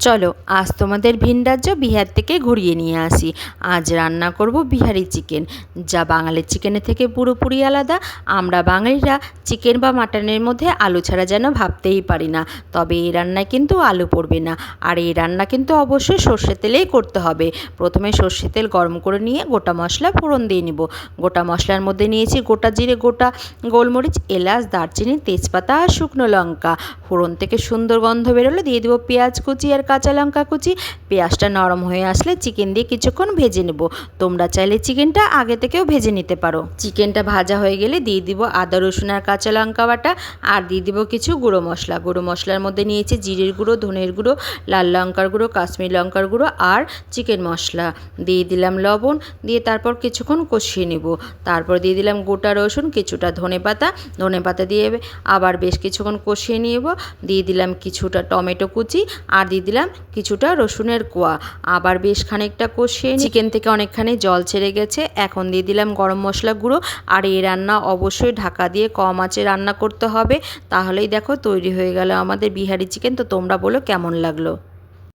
চলো আজ তোমাদের ভিন রাজ্য বিহার থেকে ঘুরিয়ে নিয়ে আসি। আজ রান্না করব বিহারি চিকেন, যা বাঙালির চিকেনের থেকে পুরোপুরি আলাদা। আমরা বাঙালিরা চিকেন বা মাটনের মধ্যে আলু ছাড়া যেন ভাবতেই পারি না, তবে এই রান্নায় কিন্তু আলু পড়বে না। আর এই রান্না কিন্তু অবশ্যই সর্ষের তেলেই করতে হবে। প্রথমে সর্ষের তেল গরম করে নিয়ে গোটা মশলা ফোড়ন দিয়ে নিব। গোটা মশলার মধ্যে নিয়েছি গোটা জিরে, গোটা গোলমরিচ, এলাচ, দারচিনি, তেজপাতা আর শুকনো লঙ্কা। ফোড়ন থেকে সুন্দর গন্ধ বেরোলে দিয়ে দেবো পেঁয়াজ কুচি আর কাঁচা লঙ্কা কুচি। পেঁয়াজটা নরম হয়ে আসলে চিকেন দিয়ে কিছুক্ষণ ভেজে নেব। তোমরা চাইলে চিকেনটা আগে থেকেও ভেজে নিতে পারো। চিকেনটা ভাজা হয়ে গেলে দিয়ে দিব আদা রসুন আর কাঁচা লঙ্কা বাটা, আর দিয়ে দিব কিছু গুঁড়ো মশলা। গুঁড়ো মশলার মধ্যে নিয়েছি জিরের গুঁড়ো, ধনের গুঁড়ো, লাল লঙ্কার গুঁড়ো, কাশ্মীর লঙ্কার গুঁড়ো আর চিকেন মশলা। দিয়ে দিলাম লবণ, দিয়ে তারপর কিছুক্ষণ কষিয়ে নেব। তারপর দিয়ে দিলাম গোটা রসুন, কিছুটা ধনেপাতা দিয়ে আবার বেশ কিছুক্ষণ কষিয়ে নেব। দিয়ে দিলাম কিছুটা টমেটো কুচি আর দিয়ে দিলাম কিছুটা রসুনের কোয়া। আবার বেশ খানিকটা কষিয়ে চিকেন থেকে অনেকখানি জল ছেড়ে গেছে। এখন দিয়ে দিলাম গরম মশলা গুঁড়ো। আর এই রান্না অবশ্যই ঢাকা দিয়ে কম আঁচে রান্না করতে হবে, তাহলেই দেখো তৈরি হয়ে গেল আমাদের বিহারি চিকেন। তো তোমরা বলো কেমন লাগলো।